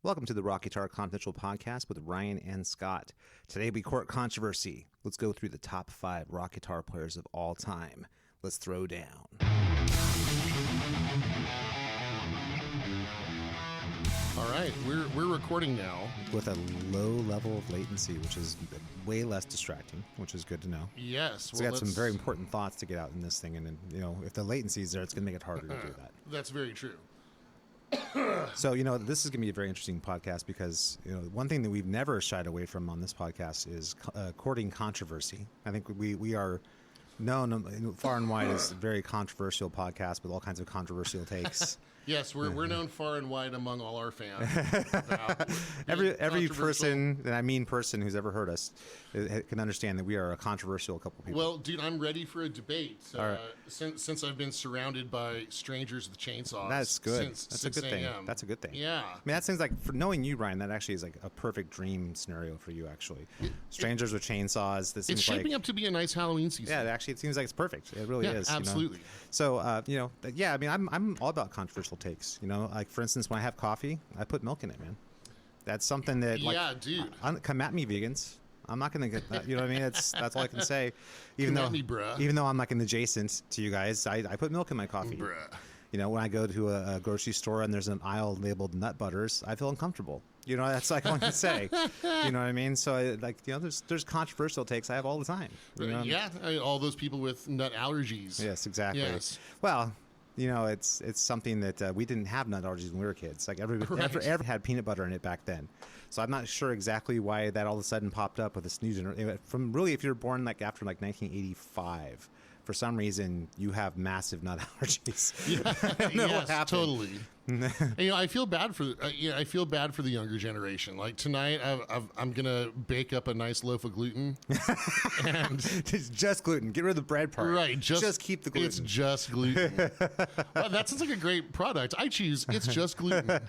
Welcome to the Rock Guitar Confidential Podcast with Ryan and Scott. Today we court controversy. Let's go through the top 5 rock guitar players of all time. Let's throw down. All right, we're recording now. With a low level of latency, which is way less distracting, which is good to know. Yes. So we got some very important thoughts to get out in this thing, and if the latency is there, it's going to make it harder to do that. That's very true. So, this is going to be a very interesting podcast because, one thing that we've never shied away from on this podcast is courting controversy. I think we are known far and wide as a very controversial podcast with all kinds of controversial takes. Yes, we're known far and wide among all our fans. Every person, and I mean person who's ever heard us, can understand that we are a controversial couple people. Well, dude, I'm ready for a debate. Right. Since I've been surrounded by strangers with chainsaws. That's good. Since That's a good 6 a.m. thing. That's a good thing. Yeah. I mean, that seems like, for knowing you, Ryan, that actually is like a perfect dream scenario for you, actually. Strangers with chainsaws. This It's shaping up to be a nice Halloween season. Yeah, actually, it seems like it's perfect. It really is. Absolutely. So, yeah, I mean, I'm all about controversial takes. Like, for instance, when I have coffee, I put milk in it, man. That's something that, dude. Come at me, vegans. I'm not going to get that. You know what I mean? That's all I can say. Come at me, bruh. Even though I'm like an adjacent to you guys, I put milk in my coffee. Bruh. When I go to a grocery store and there's an aisle labeled nut butters, I feel uncomfortable. That's like all I can say. You know what I mean? So, there's controversial takes I have all the time. Yeah, all those people with nut allergies. Yes, exactly. Yes. Well, it's something that we didn't have nut allergies when we were kids. Like every had peanut butter in it back then. So I'm not sure exactly why that all of a sudden popped up with this new generation. From really, if you're born after 1985. For some reason, you have massive nut allergies. Yeah, I don't know what happened. Totally. I feel bad for the younger generation. Like tonight, I'm gonna bake up a nice loaf of gluten, and it's just gluten. Get rid of the bread part. Right. Just keep the gluten. It's just gluten. Well, that sounds like a great product. I choose. It's just gluten.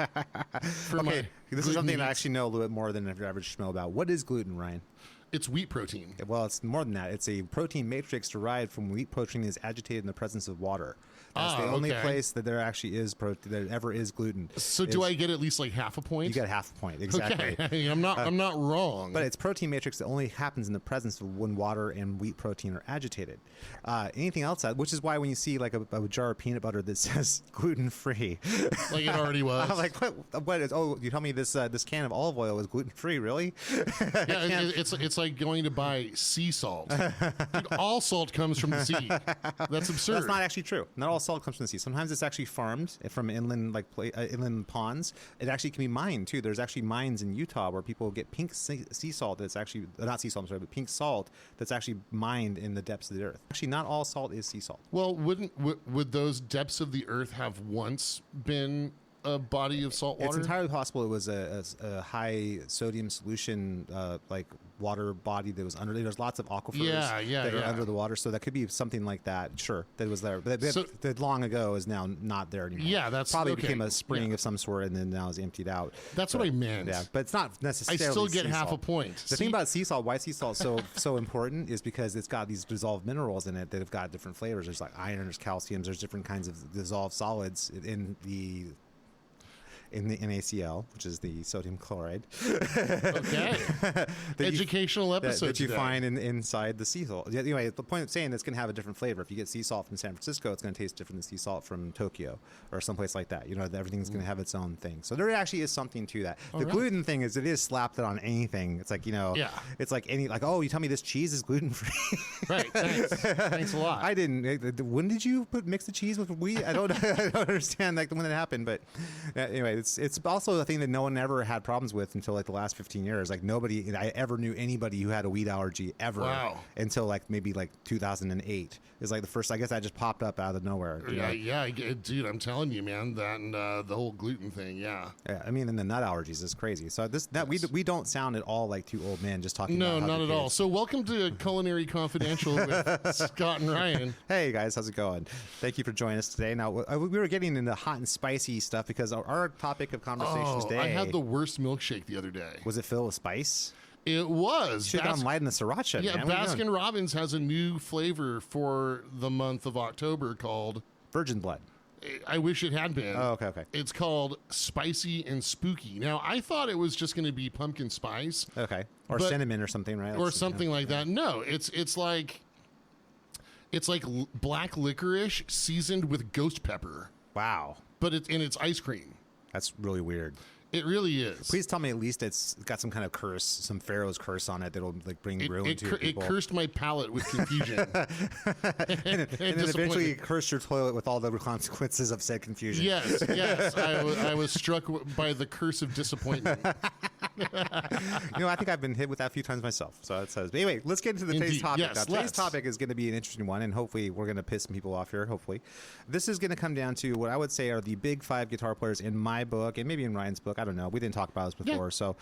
This is something I actually know a little bit more than your average schmo about. What is gluten, Ryan? It's wheat protein. Well, it's more than that. It's a protein matrix derived from wheat protein that is agitated in the presence of water. That's the only place that there actually is that ever is gluten. So do I get at least like half a point? You get half a point, exactly. Okay. I'm not wrong. But it's protein matrix that only happens in the presence of when water and wheat protein are agitated. Anything else, which is why when you see like a jar of peanut butter that says gluten free, like it already was. I'm like, what is? Oh, you tell me this can of olive oil is gluten free? Really? Yeah, it's like going to buy sea salt. Dude, all salt comes from the sea. That's absurd. That's not actually true. Not all salt comes from the sea. Sometimes it's actually farmed from inland inland ponds. It actually can be mined too. There's actually mines in Utah where people get pink sea salt that's actually not sea salt, I'm sorry, but pink salt that's actually mined in the depths of the earth. Actually, not all salt is sea salt. Well, would those depths of the earth have once been a body of salt water? It's entirely possible it was a high sodium solution like water body that was under. There's lots of aquifers that are under the water, so that could be something like that. Sure, that was there, but that long ago is now not there anymore. Yeah, that's probably okay. became a spring of some sort, and then now is emptied out. That's what I meant. Yeah, but it's not necessarily. I still get sea half salt. a point. The thing about sea salt, why sea salt so important, is because it's got these dissolved minerals in it that have got different flavors. There's like iron, there's calcium, there's different kinds of dissolved solids in the NaCl, which is the sodium chloride. Okay. Educational episode that you find inside the sea salt. Anyway, the point of saying it's going to have a different flavor. If you get sea salt from San Francisco, it's going to taste different than sea salt from Tokyo or someplace like that. Everything's going to have its own thing. So there actually is something to that. The gluten thing is, it is slapped it on anything. It's like, it's like oh, you tell me this cheese is gluten free. Right. Thanks a lot. I didn't. When did you mix the cheese with wheat? I don't understand when that happened. But anyway, it's also a thing that no one ever had problems with until like the last 15 years. Like I ever knew anybody who had a wheat allergy ever. Wow. Until maybe 2008 is like the first. I guess that just popped up out of nowhere. Yeah, dude, I'm telling you, man, that and the whole gluten thing. Yeah. I mean, and the nut allergies is crazy. So we don't sound at all like two old men just talking. No, about not at all. So welcome to Culinary Confidential with Scott and Ryan. Hey guys, how's it going? Thank you for joining us today. Now we were getting into hot and spicy stuff because our topic of conversation today. I had the worst milkshake the other day. Was it filled with spice? It was. Should have gone light in the sriracha. Yeah, man. Baskin Robbins has a new flavor for the month of October called Virgin Blood. I wish it had been. Oh, okay. It's called Spicy and Spooky. Now, I thought it was just going to be pumpkin spice. Okay. Or cinnamon or something, right? Or something like that. No, it's like black licorice seasoned with ghost pepper. Wow. But it's ice cream. That's really weird. It really is. Please tell me at least it's got some kind of curse, some pharaoh's curse on it that'll like bring ruin to people. It cursed my palate with confusion. and then eventually cursed your toilet with all the consequences of said confusion. Yes. I was struck by the curse of disappointment. I think I've been hit with that a few times myself. So that says. But anyway, let's get into today's topic. Yes, today's topic is going to be an interesting one, and hopefully we're going to piss some people off here. Hopefully, this is going to come down to what I would say are the big 5 guitar players in my book, and maybe in Ryan's book. I don't know. We didn't talk about this before. Yeah. So,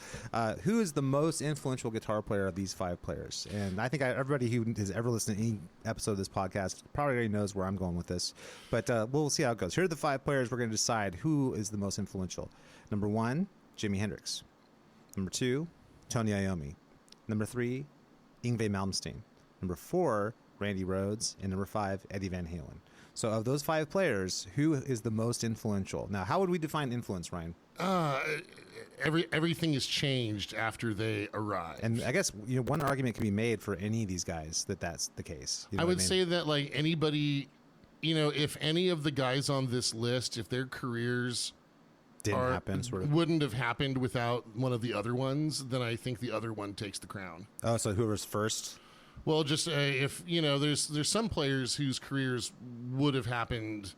who is the most influential guitar player of these 5 players? And I think everybody who has ever listened to any episode of this podcast probably already knows where I'm going with this. But we'll see how it goes. Here are the 5 players. We're going to decide who is the most influential. Number 1, Jimi Hendrix. Number 2, Tony Iommi. Number 3, Yngwie Malmsteen. Number 4, Randy Rhoads. And number 5, Eddie Van Halen. So of those 5 players, who is the most influential? Now, how would we define influence, Ryan? Everything has changed after they arrived. And I guess one argument can be made for any of these guys that's the case. I would say that like anybody, if any of the guys on this list, if their careers wouldn't have happened without one of the other ones, then I think the other one takes the crown. Oh, so whoever's first? Well, just if there's some players whose careers would have happened.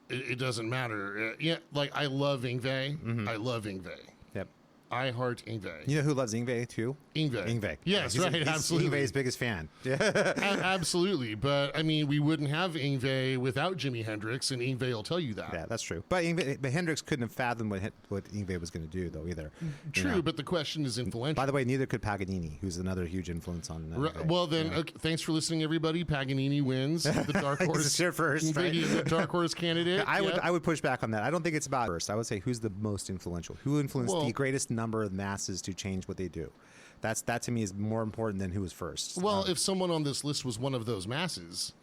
It doesn't matter. Like I love Yngwie. Mm-hmm. I love Yngwie. Yep. I heart Yngwie. You know who loves Yngwie too? Yngwie. Yes, he's right. Absolutely. Yngwie's biggest fan. Yeah. Absolutely. But I mean, we wouldn't have Yngwie without Jimi Hendrix, and Yngwie will tell you that. Yeah, that's true. But Hendrix couldn't have fathomed what Yngwie was going to do, though, either. True, but the question is influential. By the way, neither could Paganini, who's another huge influence on. Well, then, okay, thanks for listening, everybody. Paganini wins the dark horse. First, right? The dark horse candidate. I would push back on that. I don't think it's about first. I would say who's the most influential, who influenced the greatest number of masses to change what they do. That to me is more important than who was first. Well, if someone on this list was one of those masses.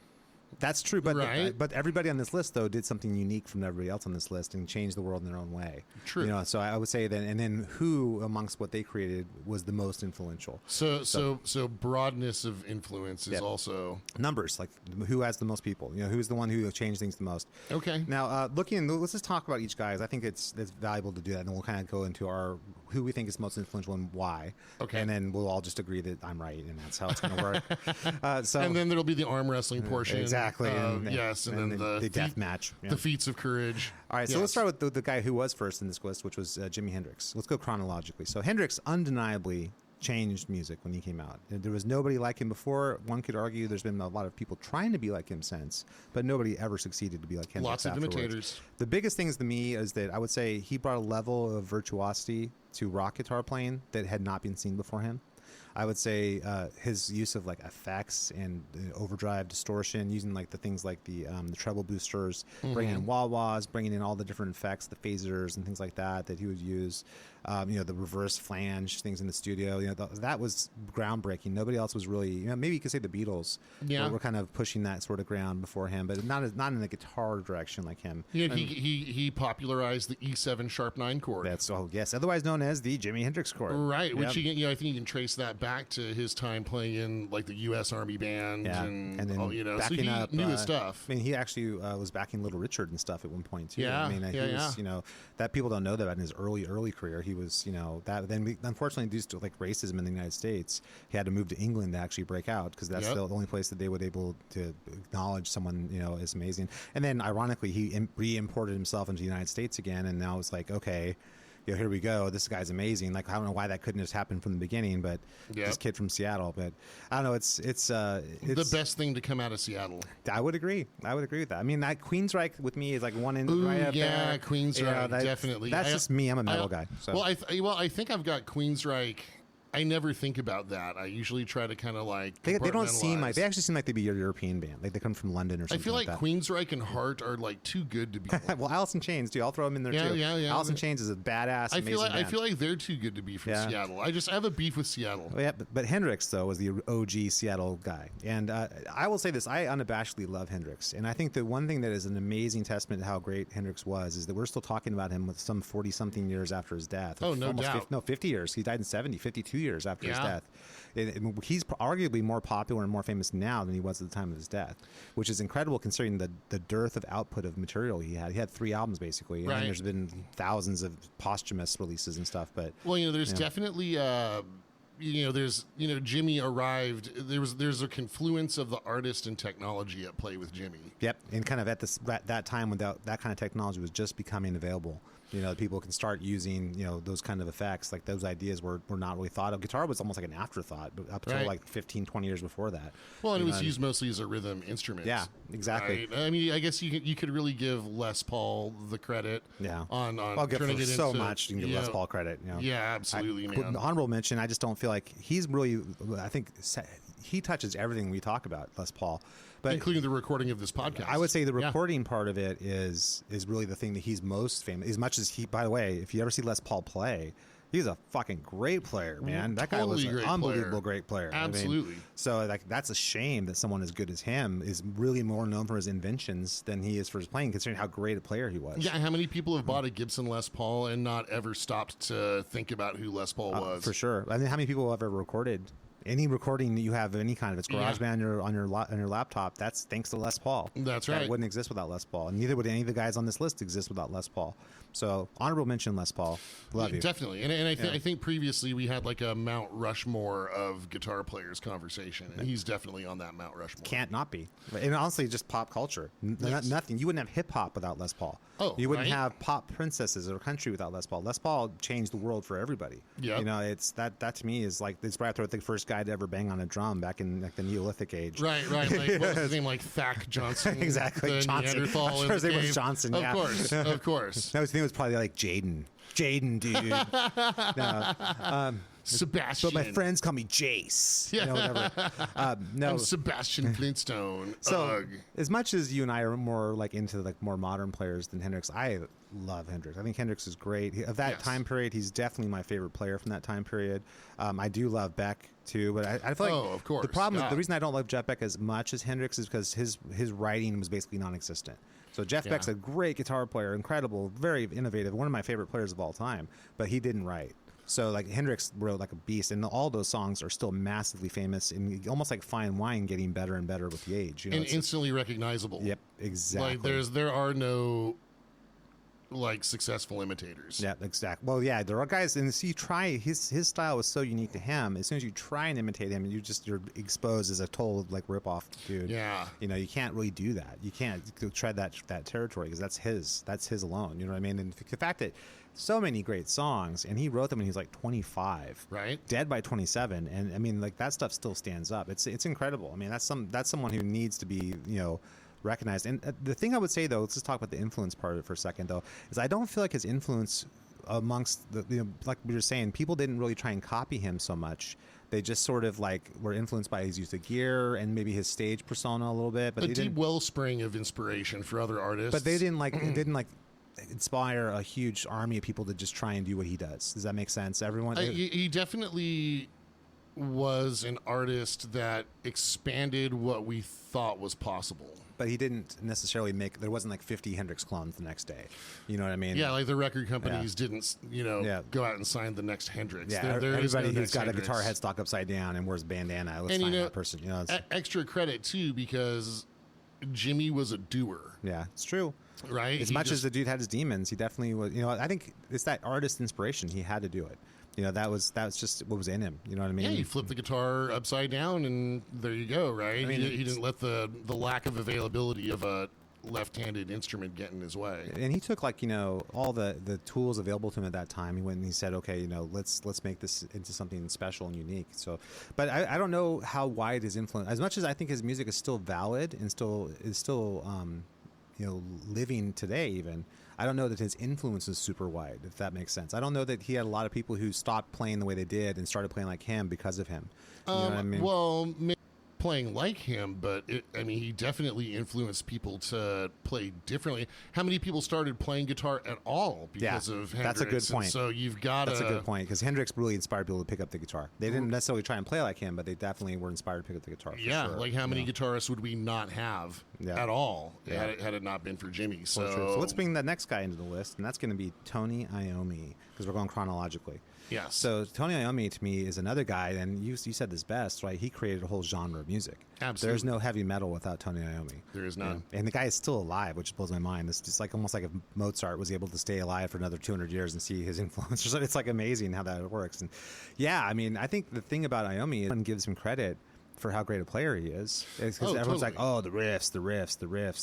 That's true, but right? But everybody on this list though did something unique from everybody else on this list and changed the world in their own way. True. So I would say that, and then who amongst what they created was the most influential. So broadness of influence is also numbers, like who has the most people. Who's the one who changed things the most. Okay. Now let's just talk about each guy. I think it's valuable to do that, and then we'll kind of go into who we think is most influential and why. Okay. And then we'll all just agree that I'm right, and that's how it's going to work. And then there'll be the arm wrestling portion. Exactly. And then the death match. Yeah. The feats of courage. All right, so let's start with the guy who was first in this list, which was Jimi Hendrix. Let's go chronologically. So Hendrix undeniably changed music when he came out. There was nobody like him before. One could argue there's been a lot of people trying to be like him since, but nobody ever succeeded to be like Hendrix. Lots of imitators. The biggest things to me is that I would say he brought a level of virtuosity to rock guitar playing that had not been seen before him. I would say his use of like effects and overdrive distortion, using like the things like the treble boosters, bringing in wah-wahs, bringing in all the different effects, the phasers and things like that he would use. The reverse flange things in the studio. That was groundbreaking. Nobody else was really. Maybe you could say the Beatles. Yeah. were kind of pushing that sort of ground before him, but not in the guitar direction like him. Yeah, he popularized the E7 sharp 9 chord. Yes, otherwise known as the Jimi Hendrix chord. Right, which I think you can trace that back to his time playing in like the U.S. Army Band, and then backing so he up, knew his stuff. I mean, he actually was backing Little Richard and stuff at one point too. Yeah, he was, that people don't know that about in his early career. He was, that. Then unfortunately, due to like racism in the United States, he had to move to England to actually break out because that's the only place that they would able to acknowledge someone as amazing. And then ironically, he re-imported himself into the United States again, and now it's like, okay, here we go. This guy's amazing. Like, I don't know why that couldn't just happen from the beginning, but this kid from Seattle. But I don't know. It's the best thing to come out of Seattle. I would agree with that. I mean, that Queensryche with me is like one in right up there. Queensryche, definitely. That's just me. I'm a metal guy. So. Well, I think I've got Queensryche I never think about that. I usually try to kind of like they don't seem like, they actually seem like they'd be a European band. Like they come from London or something. I feel like that. Queensryche and Heart are like too good to be. Well, Alice in Chains too. I'll throw them in there too. Yeah. Alice in Chains is a badass. I band. feel like they're too good to be from Seattle. I have a beef with Seattle. Yeah, but Hendrix though was the OG Seattle guy, and I will say this: I unabashedly love Hendrix, and I think the one thing that is an amazing testament to how great Hendrix was is that we're still talking about him with some 40-something years after his death. Oh, no doubt. 50 years. He died in 52 years after his death. He's arguably more popular and more famous now than he was at the time of his death, which is incredible considering the dearth of output of material he had. He had 3 albums basically, and there's been thousands of posthumous releases and stuff. But there's definitely Jimmy arrived. There's a confluence of the artist and technology at play with Jimmy. Yep, and kind of at that time when that kind of technology was just becoming available. People can start using, those kind of effects. Like those ideas were not really thought of. Guitar was almost like an afterthought, but up until like 15, 20 years before that. Well, and it was used mostly as a rhythm instrument. Yeah, exactly. Right? I mean, I guess you could really give Les Paul the credit. Yeah. On I'll give turning for it so into, much. You can give Les Paul credit. Yeah, absolutely, man. Honorable mention. I just don't feel like he's really. I think he touches everything we talk about, Les Paul. But including the recording of this podcast. I would say the recording part of it is really the thing that he's most famous. As much as by the way, if you ever see Les Paul play, he's a fucking great player, man. That guy was an unbelievable great player. Absolutely. I mean, so that's a shame that someone as good as him is really more known for his inventions than he is for his playing, considering how great a player he was. Yeah, how many people have bought a Gibson Les Paul and not ever stopped to think about who Les Paul was? For sure. I mean, how many people have ever recorded? Any recording that you have of any kind of it's GarageBand on your laptop, that's thanks to Les Paul. That's right. It wouldn't exist without Les Paul, and neither would any of the guys on this list exist without Les Paul. So honorable mention, Les Paul. Love you. Definitely, and I think previously we had like a Mount Rushmore of guitar players conversation, and he's definitely on that Mount Rushmore. Can't not be. And honestly, just pop culture. Nothing. You wouldn't have hip hop without Les Paul. Oh, you wouldn't have pop princesses or country without Les Paul. Les Paul changed the world for everybody. Yeah. It's that to me is like it's right after the first guy to ever bang on a drum back in like the Neolithic age. Right. Like what was his name? Like Thack Johnson. Exactly. The Johnson. Neanderthal I'm sure his name was Johnson. Of course. No, his name was probably like Jaden, dude. No, Sebastian. But my friends call me Jace. Yeah. Whatever. No. I'm Sebastian Flintstone. So, as much as you and I are more like into like more modern players than Hendrix, I love Hendrix. I think Hendrix is great. Of that time period, he's definitely my favorite player from that time period. I do love Beck too, but I feel like of course. The problem, the reason I don't love Jeff Beck as much as Hendrix is because his writing was basically non-existent. So Jeff Beck's a great guitar player, incredible, very innovative, one of my favorite players of all time, but he didn't write. So like Hendrix wrote like a beast, and all those songs are still massively famous and almost like fine wine, getting better and better with the age. And instantly recognizable. Yep, exactly. Like there are no like successful imitators. Yeah, exactly. Well, yeah, there are guys, and you try his style was so unique to him. As soon as you try and imitate him, you're exposed as a total like ripoff dude. Yeah, you can't really do that. You can't tread that territory because that's his alone. You know what I mean? And the fact that so many great songs, and he wrote them when he was like 25, right? Dead by 27, and I mean like that stuff still stands up. It's incredible. I mean that's someone who needs to be recognized. And the thing I would say though, let's just talk about the influence part of it for a second though, is I don't feel like his influence amongst the like we were saying, people didn't really try and copy him so much. They just sort of like were influenced by his use of gear and maybe his stage persona a little bit. But a deep wellspring of inspiration for other artists. But they didn't like inspire a huge army of people to just try and do what he does. Does that make sense? Everyone. He definitely was an artist that expanded what we thought was possible. But he didn't necessarily there wasn't like 50 Hendrix clones the next day. You know what I mean? Yeah, like the record companies didn't, go out and sign the next Hendrix. Yeah, everybody who's got Hendrix. A guitar headstock upside down and wears a bandana, let's find that person. Extra credit too, because Jimmy was a doer. Yeah, it's true. Right? As much as the dude had his demons, he definitely was. I think it's that artist inspiration. He had to do it. That was just what was in him. You know what I mean? Yeah, you flip the guitar upside down, and there you go. Right? I mean, he didn't let the lack of availability of a left-handed instrument get in his way. And he took all the tools available to him at that time. He went and he said, okay, let's make this into something special and unique. So, but I don't know how wide his influence. As much as I think his music is still valid and still living today, even I don't know that his influence is super wide, if that makes sense. I don't know that he had a lot of people who stopped playing the way they did and started playing like him because of him. You know what I mean? Well, maybe playing like him, but he definitely influenced people to play differently. How many people started playing guitar at all because of Hendrix? That's a good point. And so you've got That's a good point, because Hendrix really inspired people to pick up the guitar. They didn't necessarily try and play like him, but they definitely were inspired to pick up the guitar. Yeah, sure. like how many guitarists would we not have at all had it not been for Jimmy? So let's bring the next guy into the list, and that's going to be Tony Iommi, because we're going chronologically. Yeah. So Tony Iommi to me is another guy, and you said this best, right? He created a whole genre of music. Absolutely. There's no heavy metal without Tony Iommi. There is none. And the guy is still alive, which blows my mind. It's just like almost like if Mozart was able to stay alive for another 200 years and see his influence. It's like amazing how that works. And yeah, I mean, I think the thing about Iommi is everyone gives him credit for how great a player he is. Because everyone's totally. like, oh, the riffs.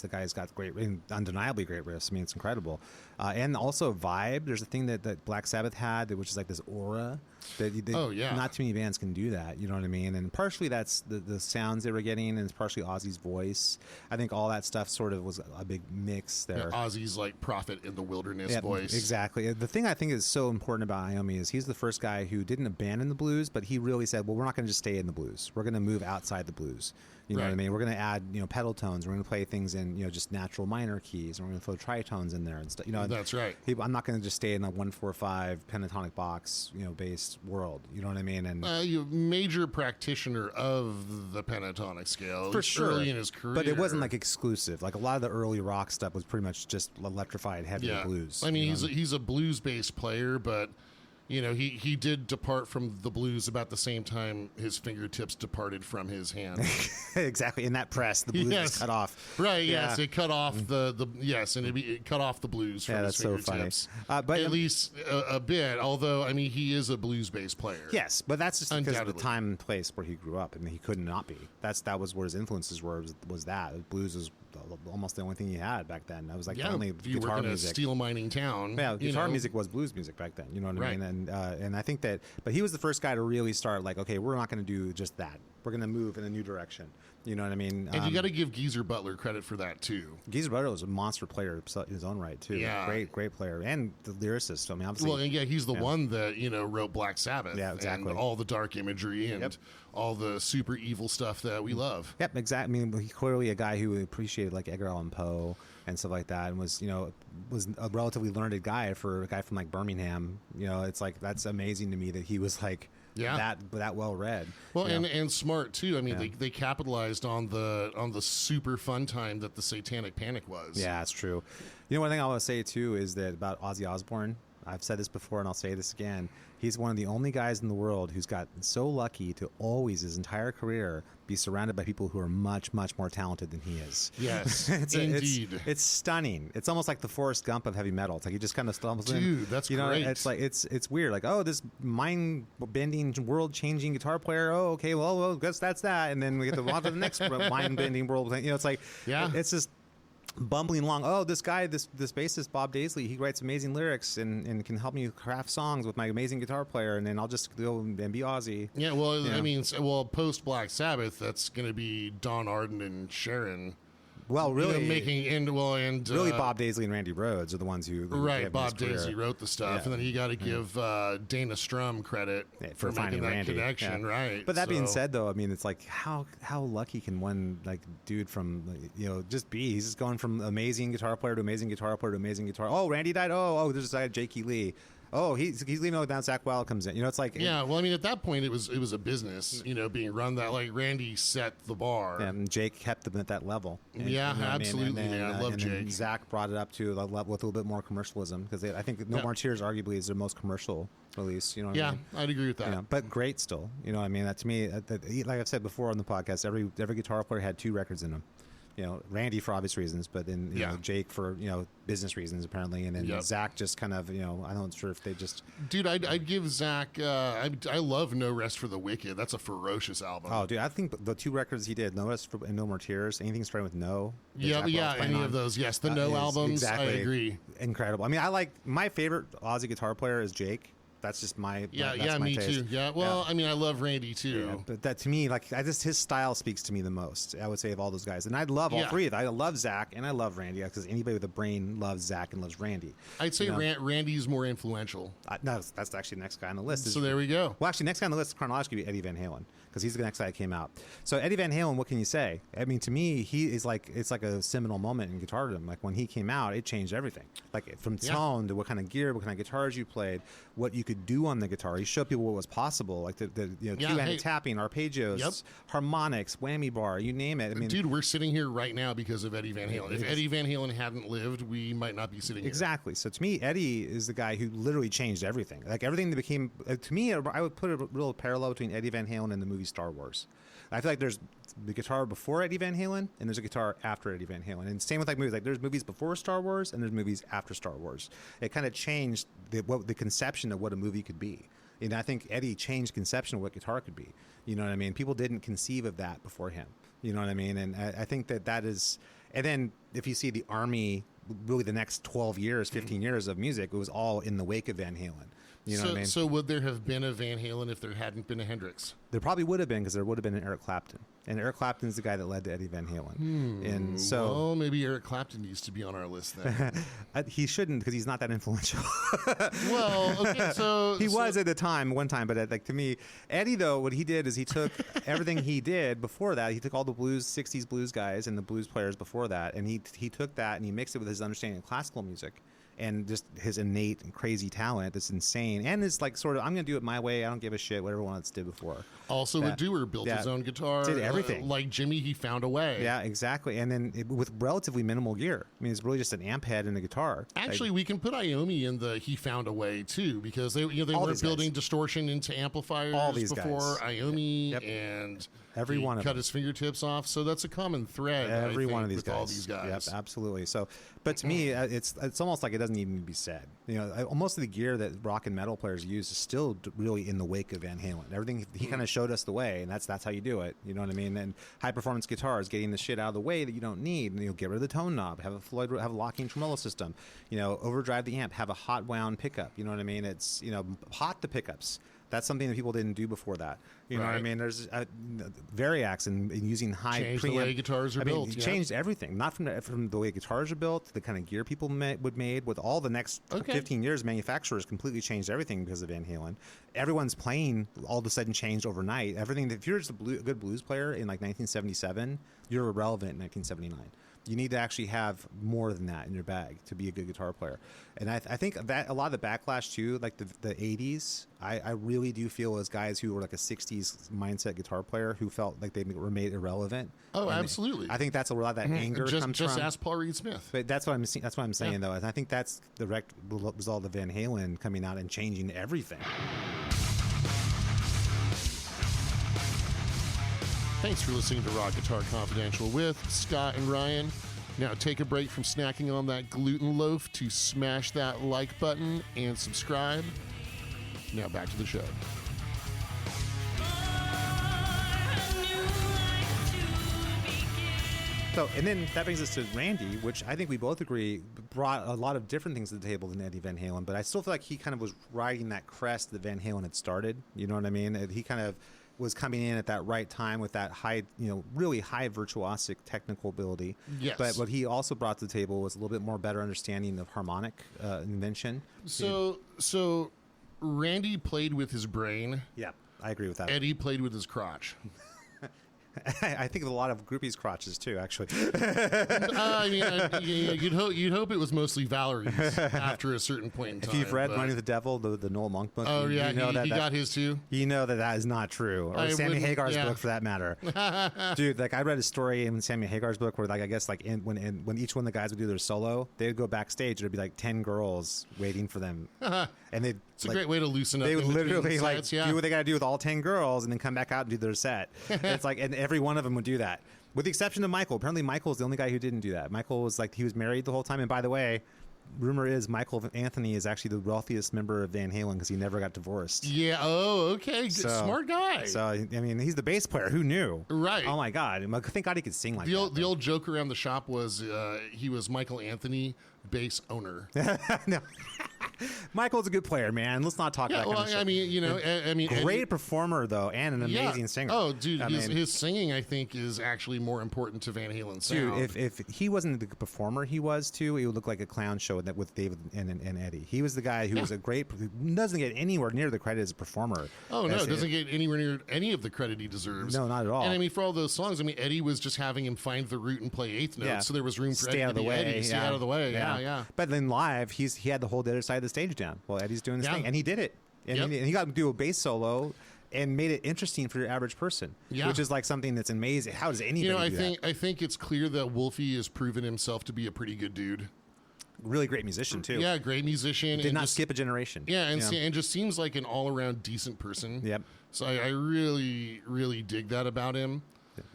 The guy's got undeniably great riffs. I mean, it's incredible. And also vibe. There's a thing that Black Sabbath had, which is like this aura. Not too many bands can do that. You know what I mean? And partially that's the sounds they were getting, and it's partially Ozzy's voice. I think all that stuff sort of was a big mix there. Yeah, Ozzy's like prophet in the wilderness voice. Exactly. The thing I think is so important about Iommi is he's the first guy who didn't abandon the blues, but he really said, well, we're not going to just stay in the blues. We're going to move outside the blues. You know what I mean? We're going to add, pedal tones. We're going to play things in, just natural minor keys. And we're going to throw tritones in there and stuff. That's right. I'm not going to just stay in a 1-4-5 pentatonic box, based world. You know what I mean? And you major practitioner of the pentatonic scale for sure early in his career, but it wasn't like exclusive. Like a lot of the early rock stuff was pretty much just electrified heavy blues. I mean, he's a blues based player, but he did depart from the blues about the same time his fingertips departed from his hand. Exactly. In that press, the blues was cut off. Right. Yes. It cut off and it cut off the blues from his fingertips. So funny. But at least a bit. Although he is a blues based player. Yes, but that's just because of the time and place where he grew up, and he could not be. That was where his influences were. Was that blues was almost the only thing he had back then. That was like the only guitar music. A steel mining town. Yeah, guitar music was blues music back then. You know what I mean? And I think that, but he was the first guy to really start like, okay, we're not going to do just that. We're going to move in a new direction. You know what I mean? And you got to give Geezer Butler credit for that too. Geezer Butler was a monster player in his own right too. Yeah, great player and the lyricist. I mean, obviously. Well, and he's the one that wrote Black Sabbath. Yeah, exactly. And all the dark imagery and all the super evil stuff that we love. Yep, exactly. I mean, he's clearly a guy who appreciated like Edgar Allan Poe and stuff like that, and was a relatively learned guy for a guy from like Birmingham. It's like that's amazing to me that he was like. Yeah, that well read. Well, and smart too. I mean, they capitalized on the super fun time that the Satanic Panic was. Yeah, that's true. One thing I want to say too is that about Ozzy Osbourne. I've said this before, and I'll say this again. He's one of the only guys in the world who's got so lucky to always, his entire career, be surrounded by people who are much, much more talented than he is. Yes, indeed. It's stunning. It's almost like the Forrest Gump of heavy metal. It's like he just kind of stumbles in. Dude, that's great. It's like it's weird. Like, oh, this mind-bending, world-changing guitar player. Oh, okay, well, I guess that's that. And then we get to the next mind-bending world thing. It's like, it's just bumbling along. Oh, this guy, this bassist Bob Daisley, he writes amazing lyrics and can help me craft songs with my amazing guitar player, and then I'll just go and be Ozzy. Yeah, well, I mean, post Black Sabbath, that's going to be Don Arden and Sharon. Well, really, really, Bob Daisley and Randy Rhoads are the ones who Bob Daisley wrote the stuff, and then you got to give Dana Strum credit for making that Randy. connection, right? But that being said, though, I mean, it's like how lucky can one dude from just be? He's just going from amazing guitar player to amazing guitar player to amazing guitar. Oh, Randy died. Oh, there's this guy Jakey Lee. Oh, he's leaving out down. Zach Wild comes in. It's like well, I mean, at that point, it was a business, being run that like Randy set the bar, and Jake kept them at that level. Absolutely. I love Jake. Zach brought it up to a level with a little bit more commercialism because I think No More Tears arguably is their most commercial release. What I mean? I'd agree with that. But great still. I mean, that to me, like I've said before on the podcast, every guitar player had 2 records in them. Randy for obvious reasons, but then Jake for business reasons apparently, and then Zach just kind of I'm not sure if they just. Dude, I'd give Zach. I love No Rest for the Wicked. That's a ferocious album. Oh, dude, I think the 2 records he did, No Rest and No More Tears, anything starting with No. Any of those. Yes, the No albums. Exactly, I agree. Incredible. I mean, I like my favorite Ozzy guitar player is Jake. That's just my me taste. too. Yeah, well, I mean, I love Randy too. Yeah, but that to me, like, his style speaks to me the most. I would say of all those guys, and I love all three of them. I love Zach and I love Randy because anybody with a brain loves Zach and loves Randy. I'd say Randy's more influential. No, that's actually the next guy on the list. So there we go. Well, actually, next guy on the list chronologically would be Eddie Van Halen because he's the next guy that came out. So Eddie Van Halen, what can you say? I mean, to me, he is it's like a seminal moment in guitardom. Like when he came out, it changed everything. Like from tone to what kind of gear, what kind of guitars you played, what you could do on the guitar. He showed people what was possible, like the two-handed tapping, arpeggios, harmonics, whammy bar, you name it. I mean, dude, we're sitting here right now because of Eddie Van Halen. If Eddie Van Halen hadn't lived, we might not be sitting here. Exactly. So to me, Eddie is the guy who literally changed everything. Like everything that became, to me, I would put a real parallel between Eddie Van Halen and the movie Star Wars. I feel like there's the guitar before Eddie Van Halen and there's a guitar after Eddie Van Halen. And same with like movies. Like there's movies before Star Wars and there's movies after Star Wars. It kind of changed the conception of what a movie could be. And I think Eddie changed conception of what guitar could be. You know what I mean? People didn't conceive of that before him. You know what I mean? And I think that is... And then if you see the Army, really the next 12 years, 15 years of music, it was all in the wake of Van Halen. You know what I mean? So would there have been a Van Halen if there hadn't been a Hendrix? There probably would have been because there would have been an Eric Clapton. And Eric Clapton is the guy that led to Eddie Van Halen. And so... Well, maybe Eric Clapton needs to be on our list then. He shouldn't because he's not that influential. Well, okay, so... He was at the time, one time, but like to me, Eddie, though, what he did is he took everything he did before that. He took all the 60s blues guys and the blues players before that, and he took that and he mixed it with his understanding of classical music. And just his innate and crazy talent that's insane. And it's like sort of, I'm going to do it my way. I don't give a shit what everyone else did before. Also a doer, built his own guitar. Did everything. Like Jimmy, he found a way. Yeah, exactly. And then with relatively minimal gear. I mean, it's really just an amp head and a guitar. Actually, we can put Iommi in the he found a way too, because they were building distortion into amplifiers before Iommi, and every one of them cut his fingertips off. So that's a common thread. Every one of these guys. All these guys. Yep, absolutely. So, but to me, it's almost like it doesn't even need to be said. You know, most of the gear that rock and metal players use is still really in the wake of Van Halen. Everything he kind of showed us the way, and that's how you do it. You know what I mean? And high performance guitars, getting the shit out of the way that you don't need. And, get rid of the tone knob, have a locking tremolo system. Overdrive the amp, have a hot wound pickup. You know what I mean? It's hot the pickups. That's something that people didn't do before that. You know what I mean? There's Variacs and using high changed the way guitars are built. It changed everything. Not from the way guitars are built, to the kind of gear people made with all the next 15 years. Manufacturers completely changed everything because of Van Halen. Everyone's playing all of a sudden changed overnight. Everything. If you're just a good blues player in like 1977, you're irrelevant in 1979. You need to actually have more than that in your bag to be a good guitar player. And I think that a lot of the backlash too, like the 80s, I really do feel as guys who were like a 60s mindset guitar player who felt like they were made irrelevant. Oh, absolutely. I think that's a lot of that anger comes from. Just ask Paul Reed Smith. But that's what I'm saying though. And I think that's the direct result of Van Halen coming out and changing everything. Thanks for listening to Rock Guitar Confidential with Scott and Ryan. Now take a break from snacking on that gluten loaf to smash that like button and subscribe. Now back to the show. So, and then that brings us to Randy, which I think we both agree brought a lot of different things to the table than Eddie Van Halen, but I still feel like he kind of was riding that crest that Van Halen had started. You know what I mean? He kind of was coming in at that right time with that high, really high virtuosic technical ability. Yes. But what he also brought to the table was a little bit more better understanding of harmonic invention. So Randy played with his brain. Yeah, I agree with that. Eddie played with his crotch. I think of a lot of groupies' crotches too, actually. I mean, you'd hope it was mostly Valerie's after a certain point in time. If you've read Running with the Devil, the Noel Monk book, he got his too. You know that is not true, or Sammy Hagar's book for that matter. Dude, like I read a story in Sammy Hagar's book where, like, I guess like when each one of the guys would do their solo, they'd go backstage. There'd be like 10 girls waiting for them, and they'd. It's a great way to loosen up. They would literally do what they got to do with all 10 girls, and then come back out and do their set. It's like, and every one of them would do that, with the exception of Michael. Apparently, Michael's the only guy who didn't do that. Michael was like, he was married the whole time. And by the way, rumor is Michael Anthony is actually the wealthiest member of Van Halen because he never got divorced. Yeah. Oh, okay. Smart guy. So I mean, he's the bass player. Who knew? Right. Oh my God. Thank God he could sing like that. The old joke around the shop was he was Michael Anthony, bass owner. No. Michael's a good player, man. Let's not talk that kind of shit. I mean, great performer though, and an amazing singer. Oh, dude, his singing I think is actually more important to Van Halen's sound. Dude, if he wasn't the performer he was too, it would look like a clown show with David and Eddie. He was the guy who was a great, doesn't get anywhere near the credit as a performer. Oh no, doesn't get anywhere near any of the credit he deserves. No, not at all. And I mean, for all those songs, I mean, Eddie was just having him find the root and play eighth notes, so there was room for Stay Eddie out of the way. Eddie. Stay out of the way. Yeah. But then live, he had to hold the other side of the stage down while Eddie's doing his thing, and he did it. And he got to do a bass solo and made it interesting for your average person, which is like something that's amazing. How does anybody do that? I think it's clear that Wolfie has proven himself to be a pretty good dude. Really great musician too. Yeah, great musician. Did not skip a generation. Yeah, and just seems like an all-around decent person. Yep. So I really, really dig that about him.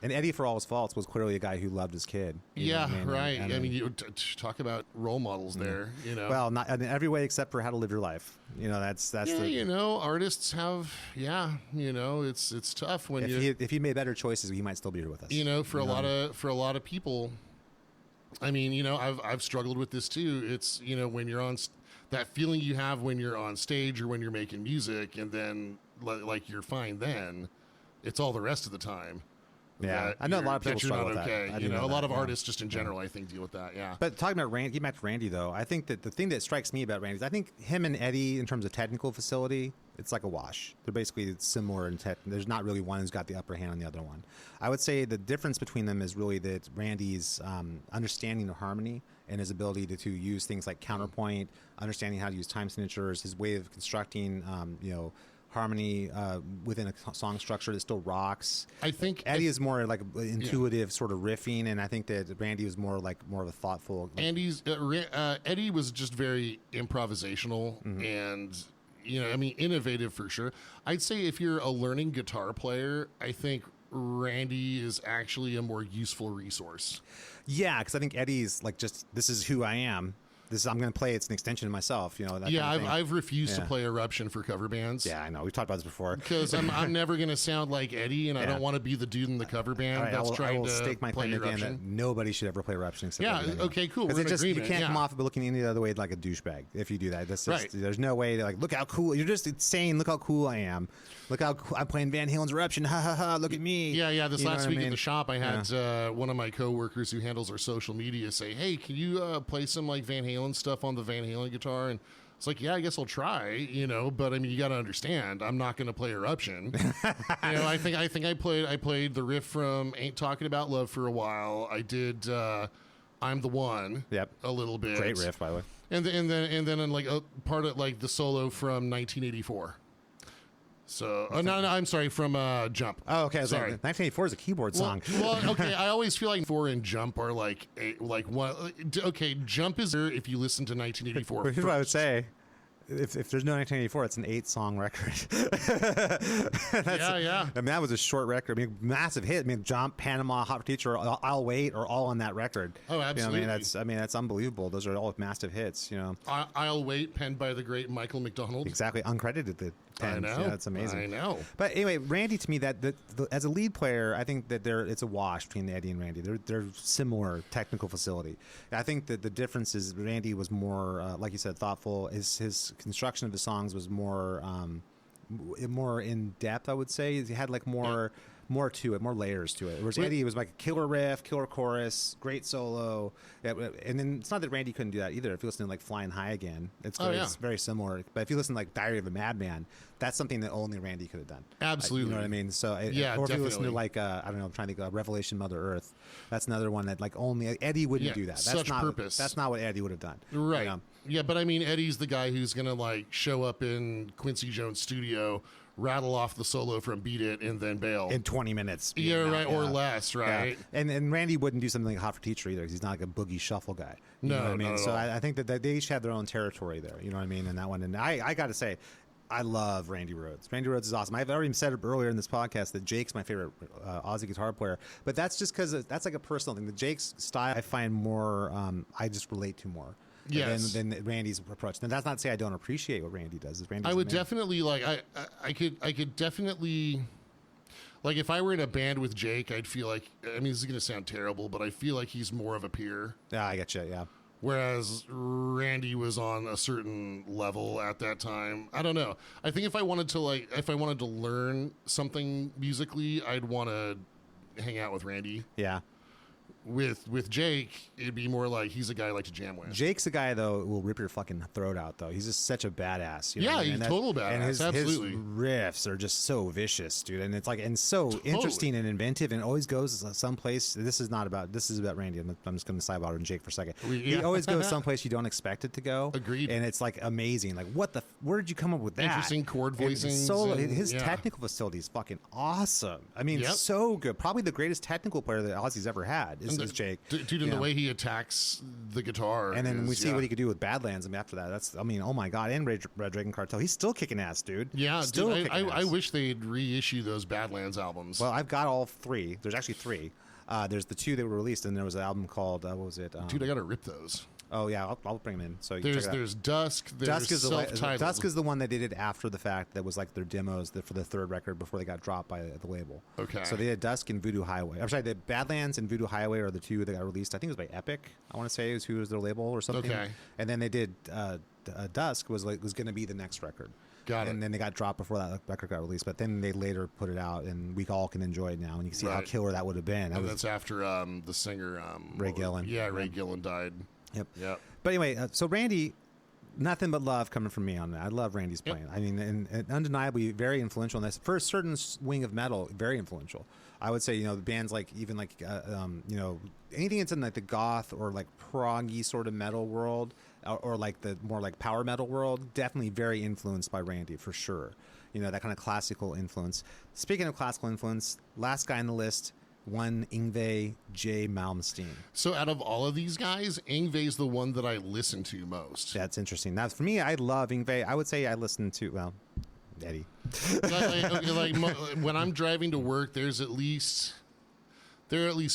And Eddie, for all his faults, was clearly a guy who loved his kid. Right. I mean, you talk about role models there. Well, not in every way except for how to live your life. That's artists have. It's tough when if he made better choices, he might still be here with us. For a lot of people. I mean, I've struggled with this too. It's when you're on that feeling you have when you're on stage or when you're making music, and then like you're fine. Then it's all the rest of the time. Yeah, I know a lot of people struggle with okay. that. A lot of artists just in general, I think, deal with that. Yeah. But talking about Randy, getting back to Randy though, I think that the thing that strikes me about Randy is I think him and Eddie, in terms of technical facility, it's like a wash. They're basically similar in tech. There's not really one who's got the upper hand on the other one. I would say the difference between them is really that Randy's understanding of harmony and his ability to use things like counterpoint, understanding how to use time signatures, his way of constructing, harmony within a song structure that still rocks. I think Eddie is more like intuitive sort of riffing, and I think that Randy was more of a thoughtful. Eddie was just very improvisational and innovative for sure. I'd say if you're a learning guitar player, I think Randy is actually a more useful resource. Yeah, because I think Eddie's like this is who I am. I'm going to play. It's an extension of myself, I've refused to play Eruption for cover bands. Yeah, I know. We've talked about this before. Because I'm never going to sound like Eddie, and I don't want to be the dude in the cover band that's trying to stake my claim again that nobody should ever play Eruption. Except okay, cool. Because you can't come off of looking any other way like a douchebag if you do that. There's no way to look how cool. You're just saying, look how cool I am. Look how cool, I'm playing Van Halen's Eruption. Ha ha ha! Look at me. Yeah. This last week at the shop, I had one of my coworkers who handles our social media say, "Hey, can you play some like Van Halen stuff on the Van Halen guitar?" And it's like, yeah, I guess I'll try. But I mean, you got to understand, I'm not going to play Eruption. I think I played the riff from Ain't Talking About Love for a while. I did I'm the One. Yep. A little bit. Great riff, by the way. And then in like a part of like the solo from 1984. So, no, I'm sorry, from Jump. Oh, okay. Sorry. 1984 is a keyboard song. Well, okay. I always feel like 4 and Jump are like one. Okay, Jump is there if you listen to 1984. But here's what I would say. If there's no 1984, it's an 8-song record. Yeah. I mean, that was a short record. I mean, massive hit. I mean, Jump, Panama, Hot for Teacher, I'll Wait are all on that record. Oh, absolutely. That's unbelievable. Those are all massive hits. I'll Wait, penned by the great Michael McDonald. Exactly, uncredited. I know. Yeah, that's amazing. I know. But anyway, Randy, to me, as a lead player, I think that it's a wash between Eddie and Randy. They're similar technical facility. I think that the difference is Randy was more, like you said, thoughtful. His construction of the songs was more in depth, I would say. He had like more to it, more layers to it. Whereas Eddie was like a killer riff, killer chorus, great solo. And then it's not that Randy couldn't do that either. If you listen to like Flying High Again, it's very similar. But if you listen to like Diary of a Madman, that's something that only Randy could have done. Absolutely. You know what I mean? So, or definitely. if you listen to like, I don't know, I'm trying to think of Revelation Mother Earth. That's another one that like only Eddie wouldn't do that. That's purpose. That's not what Eddie would have done. Right. Yeah, but I mean, Eddie's the guy who's going to like show up in Quincy Jones' studio, rattle off the solo from Beat It, and then bail. In 20 minutes. Or less, right? Yeah. And Randy wouldn't do something like Hot for Teacher either because he's not like a boogie shuffle guy. You know what I mean? Not so at all. I think that they each have their own territory there. You know what I mean? In that one. And I got to say, I love Randy Rhoads. Randy Rhoads is awesome. I've already said it earlier in this podcast that Jake's my favorite Aussie guitar player, but that's just because that's like a personal thing. The Jake's style I find more, I just relate to more. Yes. Than Randy's approach. And that's not to say I don't appreciate what Randy does. I would definitely like. I could definitely like if I were in a band with Jake, I'd feel like. I mean, this is going to sound terrible, but I feel like he's more of a peer. Yeah, I get you. Yeah. whereas Randy was on a certain level at that time. I don't know. I think if I wanted to learn something musically, I'd want to hang out with Randy. Yeah. With Jake, it'd be more like he's a guy I like to jam with. Jake's a guy, though, who will rip your fucking throat out, though. He's just such a badass. You know yeah, what I mean? he's total badass. And absolutely. his riffs are just so vicious, dude. And it's like, and so interesting and inventive, and always goes someplace. This is about Randy. I'm just going to sidebar on Jake for a second. He always goes someplace you don't expect it to go. Agreed. And it's like amazing. Like, where did you come up with that? Interesting chord voicing. His technical facility is fucking awesome. I mean, so good. Probably the greatest technical player that Ozzy's ever had is Jake. Dude, and the way he attacks the guitar. And then we see what he could do with Badlands. I mean, after that, oh my God. And Red Dragon Cartel. He's still kicking ass, dude. Yeah, still dude, I wish they'd reissue those Badlands albums. Well, I've got all three. There's actually three. There's the two that were released, and there was an album called, what was it? Dude, I got to rip those. Oh, yeah, I'll bring them in. So there's Dusk. There's Self-Titled. Dusk is the one they did after the fact that was like their demos for the third record before they got dropped by the label. Okay. So they did Dusk and Voodoo Highway. I'm sorry, the Badlands and Voodoo Highway are the two that got released. I think it was by Epic, I want to say, is who was their label or something. Okay. And then they did Dusk was going to be the next record. Got it. And then they got dropped before that record got released, but then they later put it out, and we all can enjoy it now. And you can see how killer that would have been. That's after the singer Ray Gillen. Yeah, Ray Gillen died. Yep. But anyway, so Randy, nothing but love coming from me on that. I love Randy's playing. I mean, and undeniably very influential in this. For a certain wing of metal, very influential. I would say, the bands like even like anything that's in like the goth or like proggy sort of metal world, or like the more like power metal world, definitely very influenced by Randy for sure. That kind of classical influence. Speaking of classical influence, last guy on the list, one Yngwie J. Malmsteen. So out of all of these guys, Yngwie's the one that I listen to most. That's interesting. That's for me. I love Yngwie. I would say I listen to Eddie. like when I'm driving to work, there are at least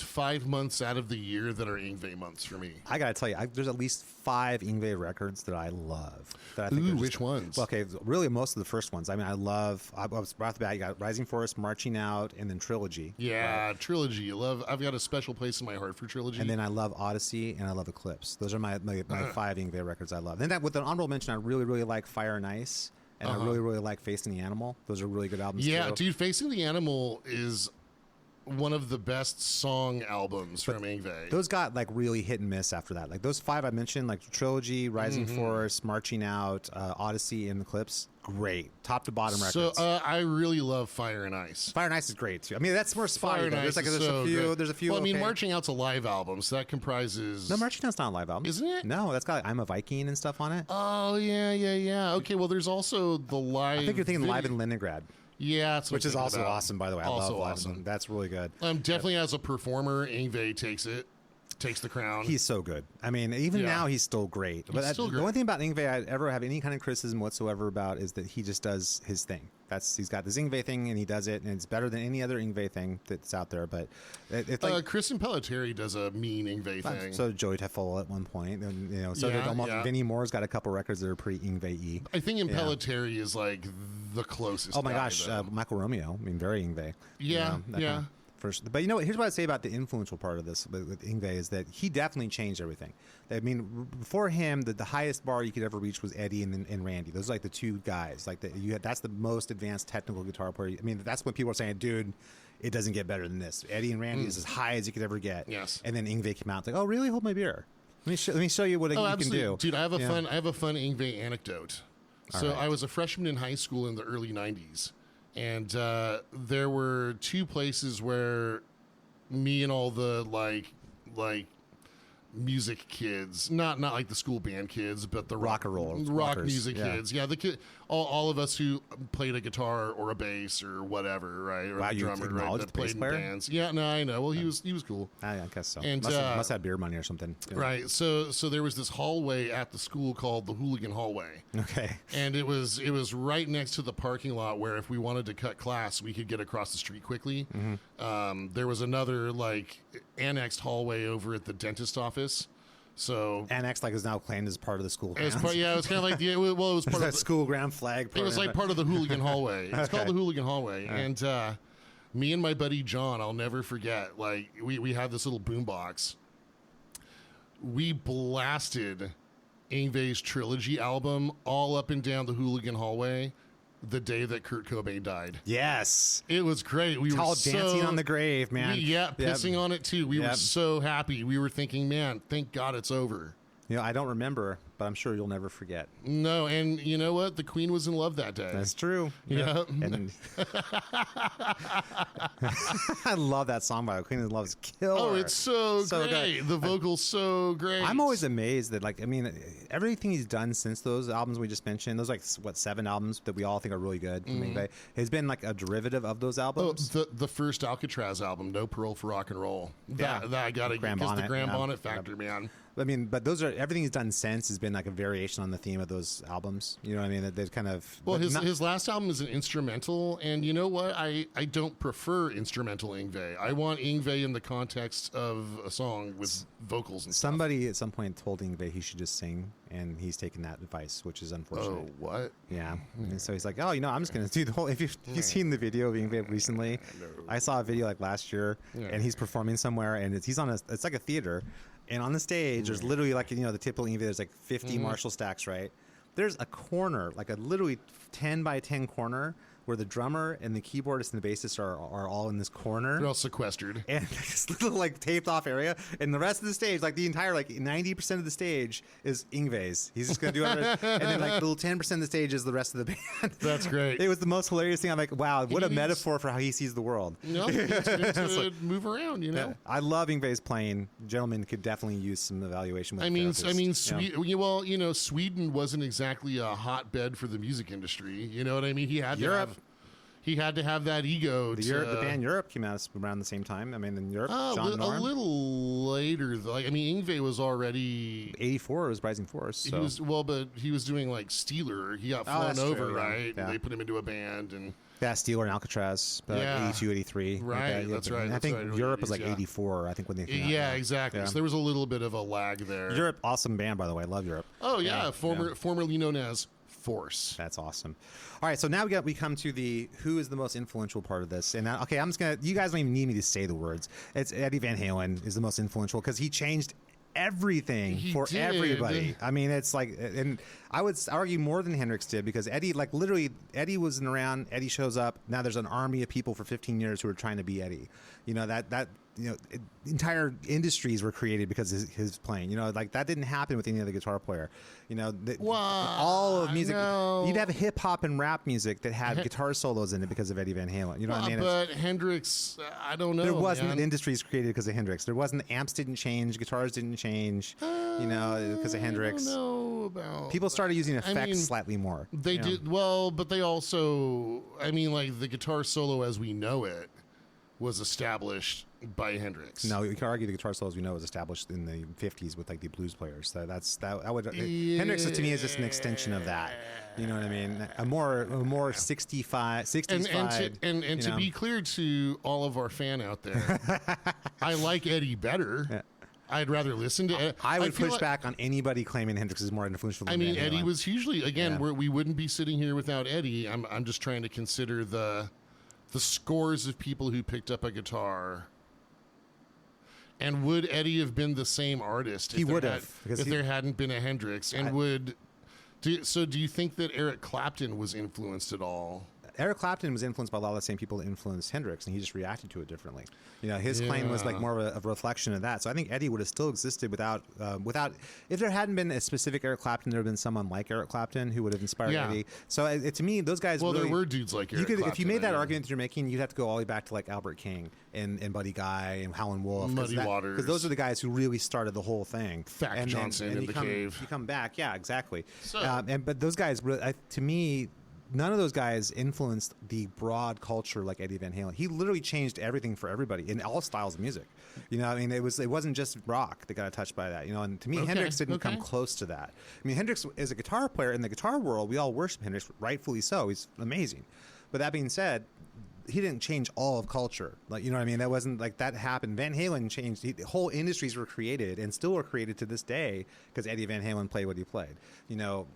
5 months out of the year that are Yngwie months for me. I gotta tell you, there's at least 5 Yngwie records that I love. That I think which ones? Well, okay, really most of the first ones. I mean, I was right off the bat. You got Rising Forest, Marching Out, and then Trilogy. Yeah, right? Trilogy. I've got a special place in my heart for Trilogy. And then I love Odyssey and I love Eclipse. Those are my 5 Yngwie records I love. Then with an honorable mention, I really, really like Fire and Ice, and I really, really like Facing the Animal. Those are really good albums. Yeah, too. dude, Facing the Animal is one of the best song albums from Yngwie. Those got like really hit and miss after that. Like those 5 I mentioned, like Trilogy, Rising Forest, Marching Out, Odyssey, and Eclipse, great, top to bottom records. So I really love Fire and Ice. Fire and Ice is great too. I mean, that's more spotty. There's a few. Well, I mean, Marching Out's a live album, so that comprises. No, Marching Out's not a live album, isn't it? No, that's got I'm a Viking and stuff on it. Oh yeah. Okay, well, there's also the live. I think you're thinking Live in Leningrad. Yeah, that's which is also awesome, by the way. I love awesome. That's really good. Definitely as a performer, Yngwie takes the crown. He's so good. I mean, even now he's still great. But still great. The only thing about Yngwie I ever have any kind of criticism whatsoever about is that he just does his thing. He's got this Yngwie thing and he does it, and it's better than any other Yngwie thing that's out there. But it's like Kristen Pelletieri does a mean Yngwie thing. So Joey Tefol at one point, and Vinnie Moore's got a couple records that are pretty Yngwie-y. I think Pelletieri is like the closest. Oh my gosh, Michael Romeo. I mean, very Yngwie. Yeah. But here's what I say about the influential part of this with Yngwie is that he definitely changed everything. I mean, before him, the highest bar you could ever reach was Eddie and Randy. Those are like the two guys. Like that's the most advanced technical guitar player. I mean, that's when people are saying, dude, it doesn't get better than this. Eddie and Randy is as high as you could ever get. Yes. And then Yngwie came out like, oh, really? Hold my beer. Let me show you what you can do. Dude, I have a fun Yngwie anecdote. So I was a freshman in high school in the early 90s. And there were 2 places where me and all the like music kids, not like the school band kids, but the rock music kids. Yeah, the kid, all of us who played a guitar or a bass or whatever, right? Or wow, the drummer, right? That played in bands. Yeah, no, I know. Well, he was cool. I guess so. And must have beer money or something. Yeah. Right. So there was this hallway at the school called the Hooligan Hallway. Okay. And it was right next to the parking lot where if we wanted to cut class, we could get across the street quickly. Mm-hmm. There was another like annexed hallway over at the dentist office. So annex is now claimed as part of the school grounds. It was kind of like it was part of that school ground flag. It was like part of the Hooligan Hallway. It's called the Hooligan Hallway, and me and my buddy John, I'll never forget. Like we had this little boombox. we blasted Yngwie's Trilogy album all up and down the Hooligan hallway the day that Kurt Cobain died. Yes. It was great. We were all dancing on the grave, man. Pissing on it too. We were so happy. We were thinking, man, thank God it's over. You know, I don't remember, but I'm sure you'll never forget. No, and you know what? The Queen was in love that day. That's true. Yeah. And I love that song by the Queen of Love's killer. Oh, it's so great. Good. The vocal's so great. I'm always amazed that, like, I mean, everything he's done since those albums we just mentioned, those, like, what, 7 albums that we all think are really good from Yngwie, has been, like, a derivative of those albums. Oh, the first Alcatraz album, No Parole for Rock and Roll. That I got to get the Graham Bonnet factor, man. I mean, but those are everything he's done since has been like a variation on the theme of those albums. You know what I mean? That they've kind of his last album is an instrumental, and you know what? I don't prefer instrumental Yngwie. I want Yngwie in the context of a song with vocals and somebody at some point told Yngwie he should just sing, and he's taken that advice, which is unfortunate. Oh, what? Yeah. And so he's like, oh, you know, I'm just going to do the whole. If you've seen the video of Yngwie recently, I saw a video like last year, and he's performing somewhere, and he's on it's like a theater. And on the stage, there's literally like, you know, the typical Yngwie, there's like 50 Marshall stacks, right? There's a corner, like a literally 10 by 10 corner where the drummer and the keyboardist and the bassist are all in this corner. They're all sequestered. And this little like taped off area. And the rest of the stage, like the entire like 90% of the stage is Yngwie's. He's just going to do it. And then like the little 10% of the stage is the rest of the band. That's great. It was the most hilarious thing. I'm like, wow, what a metaphor for how he sees the world. No, it's good to like, move around, you know? Yeah, I love Yngwie's playing. Gentlemen could definitely use some evaluation with well, you know, Sweden wasn't exactly a hotbed for the music industry. You know what I mean? He had to have that ego. The band Europe came out around the same time. I mean, in Europe, John Norm. A little later, though. I mean, Yngwie was already 84. Was Rising Force. So. But he was doing like Steeler. He got flown over, true, right? Yeah. And they put him into a band and. Yeah, Steeler and Alcatraz, 82, 83. Right, that's right. I think Europe was like 84, I think, when they came out. Yeah, exactly. Yeah. So there was a little bit of a lag there. Europe, awesome band, by the way. I love Europe. Oh, yeah. Formerly known as Force. That's awesome. All right, so now we come to the who is the most influential part of this. And I'm just going to, you guys don't even need me to say the words. It's Eddie Van Halen is the most influential because he changed everything for everybody. I mean, it's like, and I would argue more than Hendrix did because Eddie, like literally, Eddie wasn't around. Eddie shows up. Now there's an army of people for 15 years who are trying to be Eddie. You know, that entire industries were created because of his playing. You know, like that didn't happen with any other guitar player. You know, all of music. You'd have hip hop and rap music that had guitar solos in it because of Eddie Van Halen. You know what I mean? But Hendrix, I don't know. There wasn't industries created because of Hendrix. There wasn't amps didn't change, guitars didn't change. You know, because of Hendrix. I don't know about people started using effects slightly more. They did well, but they also, I mean, like the guitar solo as we know it was established by Hendrix. No, you can argue the guitar solo as we know was established in the 50s with like the blues players. So Hendrix to me is just an extension of that. You know what I mean? A more 65 and to be clear to all of our fan out there, I like Eddie better. Yeah. I'd rather listen to. I would push back on anybody claiming Hendrix is more influential than Van Halen. Eddie was hugely we wouldn't be sitting here without Eddie. I'm just trying to consider the scores of people who picked up a guitar. And would Eddie have been the same artist? He would have, if there hadn't been a Hendrix. And do you think that Eric Clapton was influenced at all? Eric Clapton was influenced by a lot of the same people that influenced Hendrix, and he just reacted to it differently. You know, his claim was like more of a reflection of that. So I think Eddie would have still existed without if there hadn't been a specific Eric Clapton, there would have been someone like Eric Clapton who would have inspired Eddie. So to me, those guys. Well, there were dudes like Eric Clapton. If you made that argument that you're making, you'd have to go all the way back to like Albert King and Buddy Guy and Howlin' Wolf, Muddy Waters, because those are the guys who really started the whole thing. Fact Johnson in the Cave. You come back, yeah, exactly. So, but those guys, to me. None of those guys influenced the broad culture like Eddie Van Halen. He literally changed everything for everybody in all styles of music. You know, I mean, it wasn't just rock that got touched by that. You know, and to me, Hendrix didn't come close to that. I mean, Hendrix is a guitar player in the guitar world. We all worship Hendrix, rightfully so. He's amazing. But that being said, he didn't change all of culture. Like, you know what I mean? That wasn't like that happened. Van Halen changed. Whole industries were created and still are created to this day because Eddie Van Halen played what he played. You know,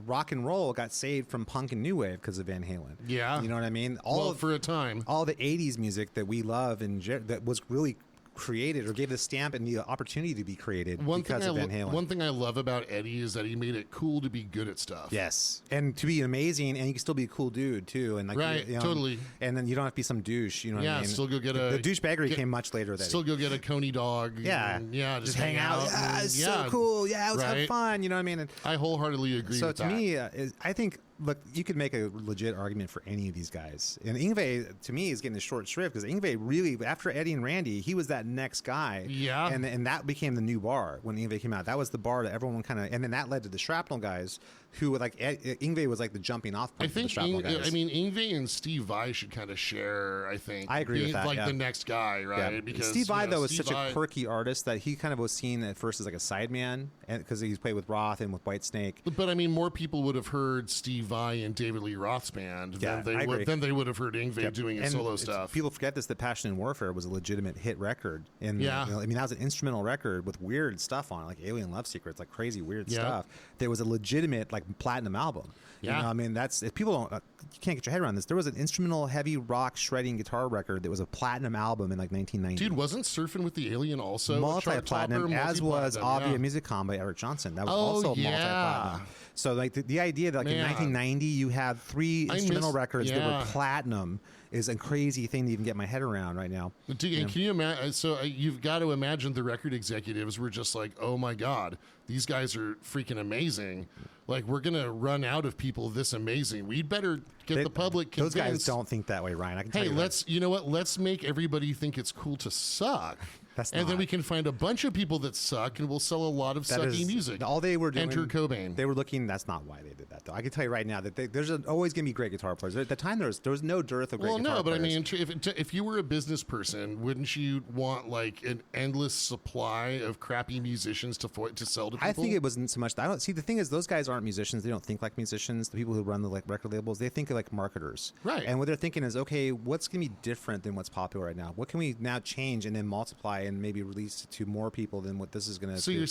rock and roll got saved from punk and new wave because of Van Halen. Yeah. You know what I mean? For a time. All the 80s music that we love and that was really created or gave the stamp and the opportunity to be created because of Van Halen. One thing I love about Eddie is that he made it cool to be good at stuff. Yes, and to be amazing, and you can still be a cool dude too, and like totally. And then you don't have to be some douche. You know what I mean? Still go get the douchebaggery came much later. With still go get a Coney dog. Just hang out. Yeah, it's so cool. Yeah, let's have fun. You know what I mean? And I wholeheartedly agree. So with to that. me, I think. Look, you could make a legit argument for any of these guys. And Yngwie, to me, is getting a short shrift because Yngwie really, after Eddie and Randy, he was that next guy. Yeah. And that became the new bar when Yngwie came out. That was the bar that everyone kind of, and then that led to the Shrapnel guys, who like Yngwie was like the jumping off point for the Shrapnel guys. I mean, Yngwie and Steve Vai should kind of share. I think I agree with that. Like the next guy, right? Yeah. Because Steve Vai though was such a quirky artist that he kind of was seen at first as like a sideman, and because he's played with Roth and with Whitesnake. But I mean, more people would have heard Steve Vai and David Lee Roth's band than they would have heard Yngwie doing his solo stuff. People forget this, that Passion and Warfare was a legitimate hit record. And I mean, that was an instrumental record with weird stuff on it, like Alien Love Secrets, like crazy weird stuff. There was a legitimate like platinum album. You know, I mean, that's, if people don't, you can't get your head around this. There was an instrumental heavy rock shredding guitar record that was a platinum album in like 1990. Dude, wasn't Surfing with the Alien also multi-platinum, as was Avia Musicom by Eric Johnson. That was also multi-platinum. So like the idea that like in 1990 you had 3 instrumental records that were platinum is a crazy thing to even get my head around right now. Can you imagine? So you've got to imagine the record executives were just like, oh my God, these guys are freaking amazing. Like, we're going to run out of people this amazing. We'd better get the public convinced. Those guys don't think that way, Ryan. I can tell you you know what? Let's make everybody think it's cool to suck. Then we can find a bunch of people that suck, and we'll sell a lot of sucky music. All they were doing. Enter Cobain. They were looking. That's not why they did that, though. I can tell you right now that there's always going to be great guitar players. At the time, there was no dearth of great guitar players. But I mean, if you were a business person, wouldn't you want like an endless supply of crappy musicians to sell to people? I think it wasn't so much. I don't see. The thing is, those guys aren't musicians. They don't think like musicians. The people who run the like record labels, they think like marketers. Right. And what they're thinking is, okay, what's going to be different than what's popular right now? What can we now change and then multiply and maybe release to more people than what this is going to do? So you're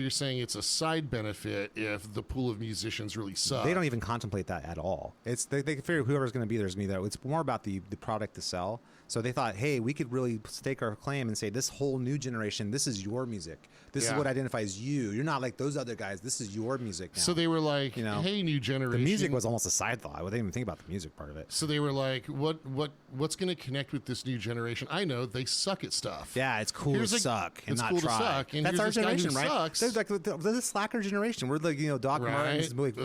saying it's a side benefit if the pool of musicians really suck. They don't even contemplate that at all. It's they figure whoever's going to be there is going to be there. It's more about the product to sell. So they thought, hey, we could really stake our claim and say, this whole new generation, this is your music. This is what identifies you. You're not like those other guys. This is your music now. So they were like, hey, new generation. The music was almost a side thought. I wouldn't even think about the music part of it. So they were like, what's going to connect with this new generation? I know they suck at stuff. Yeah, it's cool to suck and not try. To suck, and that's our generation, right? Sucks. They're like the slacker generation. We're like, Doc Martens, like,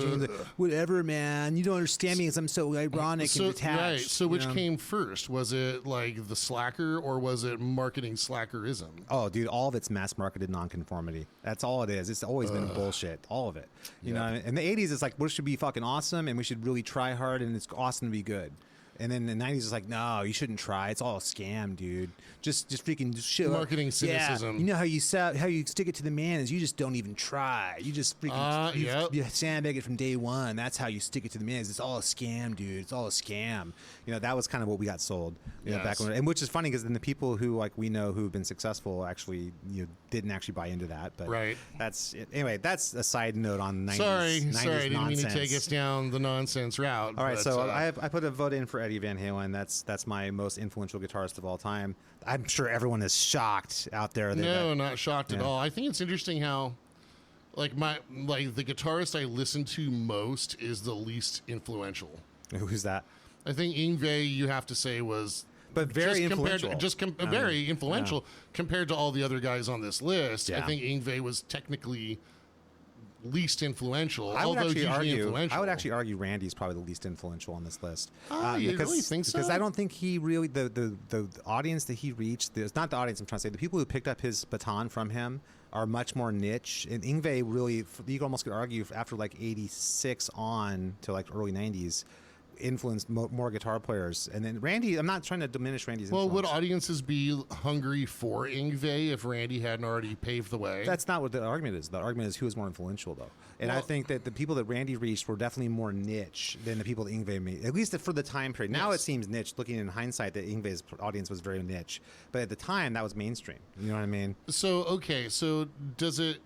whatever, man. You don't understand me because I'm so ironic and detached. Right. So which came first? Was it like the slacker or was it marketing slackerism? Oh, dude, all of it's mass marketed nonconformity. That's all it is. It's always been bullshit. All of it. You know, in the 80s, it's like, we should be fucking awesome and we should really try hard and it's awesome to be good. And then the 90s is like, no, you shouldn't try. It's all a scam, dude. Just freaking show marketing cynicism. Yeah. You know how you stick it to the man is you just don't even try. You just freaking you sandbag it from day one. That's how you stick it to the man. It's all a scam, dude. It's all a scam. That was kind of what we got sold back when. And which is funny because then the people who like we know who've been successful actually didn't actually buy into that. But that's it. Anyway. That's a side note on 90s. Sorry, 90s I didn't mean to take us down the nonsense route. All right, so I put a vote in for Eddie Van Halen. That's my most influential guitarist of all time. I'm sure everyone is shocked out there. Not shocked at all. I think it's interesting how, the guitarist I listen to most is the least influential. Who's that? I think Yngwie, you have to say, was. But very influential. Very influential compared to all the other guys on this list. Yeah. I think Yngwie was technically least influential, although hugely influential. I would actually argue Randy's probably the least influential on this list. You really think so? Because I don't think he really, the audience that he reached, it's not the audience I'm trying to say, the people who picked up his baton from him are much more niche. And Yngwie really, you almost could argue after like 86 on to like early 90s, influenced more guitar players. And then Randy, I'm not trying to diminish Randy's influence. Well, would audiences be hungry for Yngwie if Randy hadn't already paved the way? That's not what the argument is. The argument is who is more influential, though. And I think that the people that Randy reached were definitely more niche than the people that Yngwie made, at least for the time period. Now it seems niche, looking in hindsight, that Yngwie's audience was very niche. But at the time, that was mainstream. You know what I mean? So does it...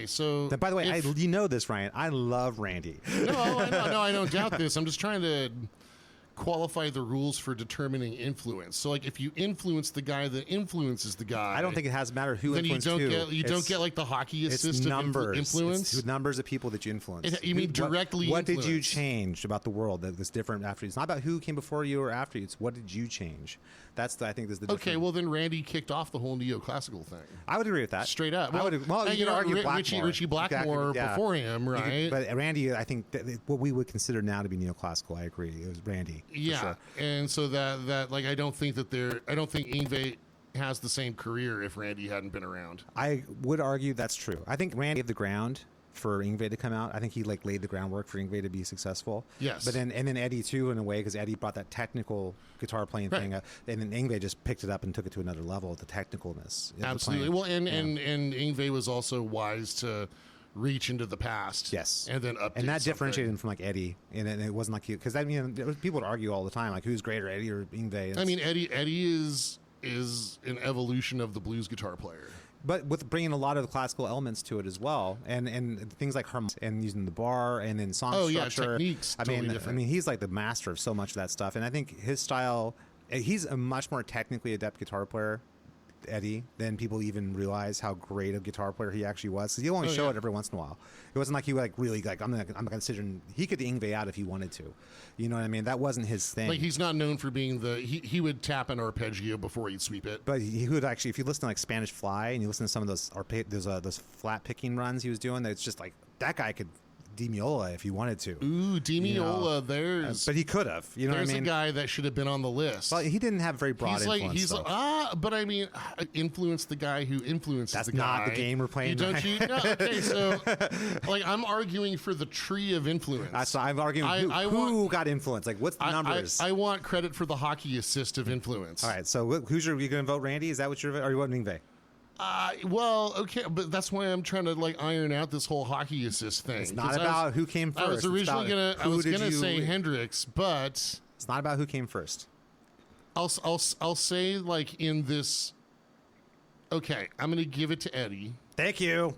so... By the way, you know this, Ryan. I love Randy. No, I don't doubt this. I'm just trying to qualify the rules for determining influence. So, like, if you influence the guy that influences the guy, I don't think it has matter who then influenced you don't get like the hockey assist numbers. of influence. It's numbers of people that you influence. You mean directly? What did you change about the world that was different after you? It's not about who came before you or after you. It's what did you change. I think is the difference. Okay, well then Randy kicked off the whole neoclassical thing. I would agree with that. Straight up. Well, you could argue Blackmore. Richie Blackmore before him, right? But Randy, I think what we would consider now to be neoclassical. I agree. It was Randy. Yeah, sure. and so that like I don't think Yngwie has the same career if Randy hadn't been around. I would argue that's true. I think Randy gave the ground for Yngwie to come out. I think he like laid the groundwork for Yngwie to be successful. Yes. But then Eddie too, in a way, because Eddie brought that technical guitar playing thing up, and then Yngwie just picked it up and took it to another level, the technicalness. Absolutely. Well, and Yngwie was also wise to reach into the past. Yes. And then update. And that differentiated him from like Eddie, and it wasn't like because I mean people would argue all the time like who's greater, Eddie or Yngwie. I mean Eddie is an evolution of the blues guitar player. But with bringing a lot of the classical elements to it as well, and things like harmonics and using the bar and then song structure. Techniques. I mean, he's like the master of so much of that stuff, and I think his style. He's a much more technically adept guitar player, Eddie, than people even realize how great a guitar player he actually was. Because he'll only show it every once in a while. It wasn't like he would like really like I'm gonna sit and he could Yngwie out if he wanted to. You know what I mean? That wasn't his thing. Like he's not known for being he would tap an arpeggio before he'd sweep it. But he would actually, if you listen to like Spanish Fly and you listen to some of those flat picking runs he was doing, it's just like that guy could Demiola if he wanted to. Ooh, Demiola, there's... But he could have, you know what I mean? There's a guy that should have been on the list. Well, he didn't have very broad influence. But I mean, influence the guy who influences the guy. That's not the game we're playing. No, okay, so, like, I'm arguing for the tree of influence. I'm arguing who got influence. Like, what's the numbers? I want credit for the hockey assist of influence. All right, so you going to vote Randy? Is that what you're voting? Or are you voting Yngwie? Well, okay, but that's why I'm trying to like iron out this whole hockey assist thing. It's not about who came first. I was originally gonna say Hendrix, but it's not about who came first. I'll say like in this. Okay, I'm gonna give it to Eddie. Thank you.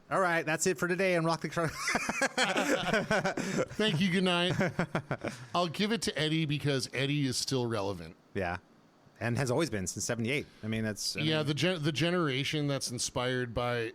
All right, that's it for today on Rock the Car. Thank you. Good night. I'll give it to Eddie because Eddie is still relevant. Yeah. And has always been since '78. I mean, that's the generation that's inspired by,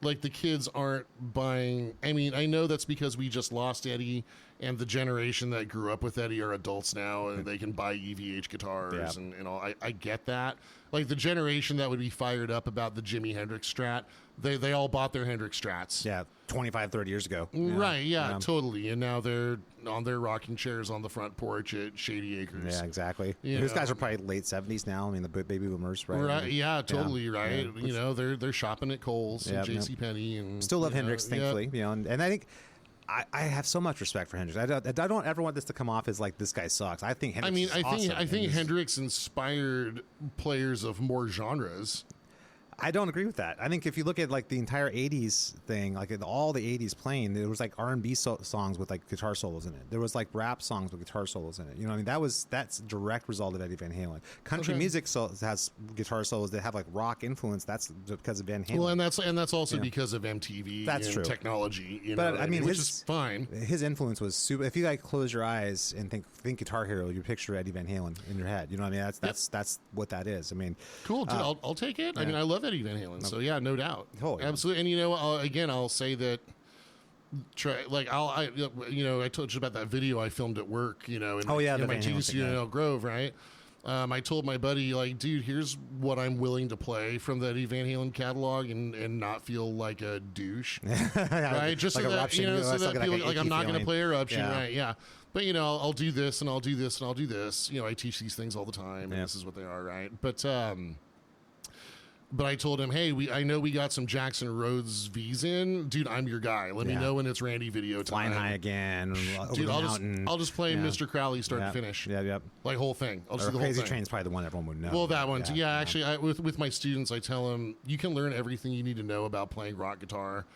like the kids aren't buying. I mean, I know that's because we just lost Eddie, and the generation that grew up with Eddie are adults now, and they can buy EVH guitars and all. I get that. Like the generation that would be fired up about the Jimi Hendrix Strat, they all bought their Hendrix Strats. Yeah, 25, 30 years ago. Right, yeah, totally. And now they're on their rocking chairs on the front porch at Shady Acres. Yeah, exactly. Those guys are probably late 70s now. I mean, the baby boomers, right? Right, yeah, totally, right. Yeah. You know, they're shopping at Kohl's and JCPenney. And still love Hendrix, thankfully. You know, and I think I have so much respect for Hendrix. I don't ever want this to come off as like this guy sucks. I think Hendrix is awesome. I think Hendrix inspired players of more genres. I don't agree with that. I think if you look at like the entire '80s thing, like all the '80s playing, there was like R&B songs with like guitar solos in it. There was like rap songs with guitar solos in it. You know, what I mean, that's a direct result of Eddie Van Halen. Country music has guitar solos that have like rock influence. That's because of Van Halen. Well, and that's also because of MTV. That's and true. Technology. You but know I mean, which is fine. His influence was super. If you like close your eyes and think Guitar Hero, you picture Eddie Van Halen in your head. You know what I mean? That's what that is. I mean, cool. Dude, I'll take it. I mean, I love Eddie Van Halen. So yeah, no doubt. Oh, yeah. Absolutely. And you know, I'll say that. I told you about that video I filmed at work. You know, in my TV studio in Elk Grove, right? I told my buddy, like, dude, here's what I'm willing to play from the Eddie Van Halen catalog and not feel like a douche, right? Just like so that Eruption, so that people like I'm not going to play Eruption, yeah. right? Yeah. But you know, I'll do this and I'll do this and I'll do this. You know, I teach these things all the time, and this is what they are, right? But I told him, hey, I know we got some Jackson Rhodes V's in. Dude, I'm your guy. Let me know when it's Randy video time. Flying High Again. Dude, I'll just play Mr. Crowley start to finish. Yeah. Like whole thing. I'll just do the whole Crazy thing. Train's probably the one everyone would know. Well, that one. Yeah, actually, with my students, I tell them, you can learn everything you need to know about playing rock guitar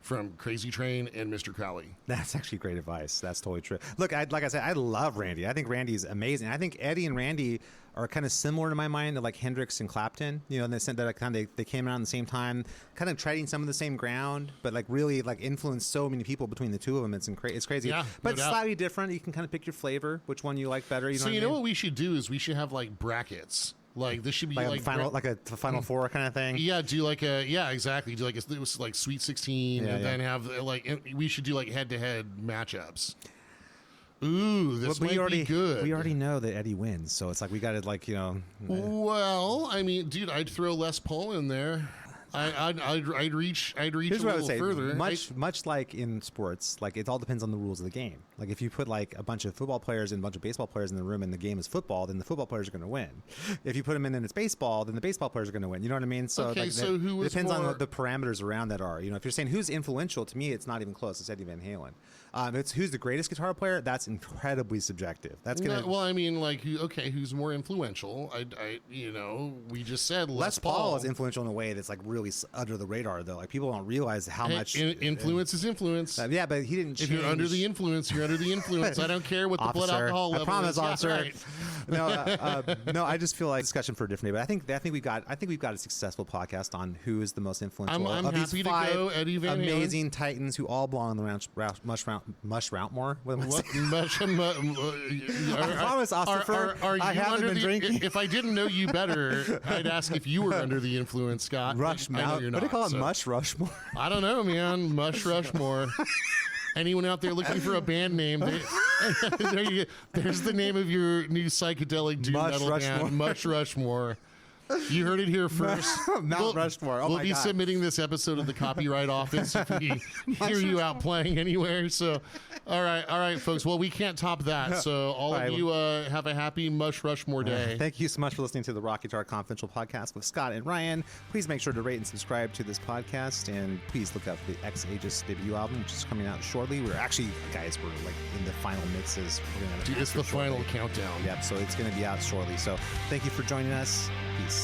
from Crazy Train and Mr. Crowley. That's actually great advice. That's totally true. Look, like I said, I love Randy. I think Randy's amazing. I think Eddie and Randy are kind of similar to my mind to like Hendrix and Clapton. You know, in the sense that kind of they came around at the same time, kind of treading some of the same ground, but like really like influenced so many people between the two of them. It's crazy. Yeah, but it's slightly different. You can kind of pick your flavor, which one you like better. So you know what we should do is we should have like brackets. Like this should be like a final four kind of thing. Yeah, do like exactly. Do like it was like Sweet 16, and then have like we should do like head-to-head matchups. Ooh, this might be good. We already know that Eddie wins, so it's like we got to like Well, I mean, dude, I'd throw Les Paul in there. I'd reach Here's a what I little would say. further. Much like in sports, like it all depends on the rules of the game. Like if you put like a bunch of football players and a bunch of baseball players in the room and the game is football, then the football players are going to win. If you put them in and it's baseball, then the baseball players are going to win. You know what I mean? So okay, like, so who it was depends more... on the parameters around that are. You know, if you're saying who's influential, to me, it's not even close. It's Eddie Van Halen. It's who's the greatest guitar player. That's incredibly subjective. That's gonna. Well, I mean, like, who's more influential? We just said Les Paul is influential in a way that's like really under the radar, though. Like people don't realize how much influence is influence. Yeah, but he didn't. If you're under the influence, you're under the influence. I don't care what the blood alcohol level. I promise, is. officer. Yeah, right. No. I just feel like discussion for a different day. But I think we've got a successful podcast on who is the most influential I'm of these happy five to go, Eddie Van Halen. amazing Titans who all belong in the Mush Routmore. What am I saying? I promise, Ossifer. I haven't been drinking. If I didn't know you better, I'd ask if you were under the influence, Scott. Rushmore. What do they call it? Mush Rushmore. I don't know, man. Mush Rushmore. Anyone out there looking for a band name? There's the name of your new psychedelic doom metal band, Mush Rushmore. You heard it here first. Mount Rushmore. We'll be submitting this episode to the Copyright Office if we hear you out playing anywhere. So, all right, folks. Well, we can't top that. So, all of you have a happy Mush Rushmore day. Thank you so much for listening to the Rock Guitar Confidential podcast with Scott and Ryan. Please make sure to rate and subscribe to this podcast, and please look up the Ex Aegis debut album, which is coming out shortly. We're actually, guys, we're like in the final mixes. Dude, it's the final countdown. Yep. So it's going to be out shortly. So, thank you for joining us. Peace.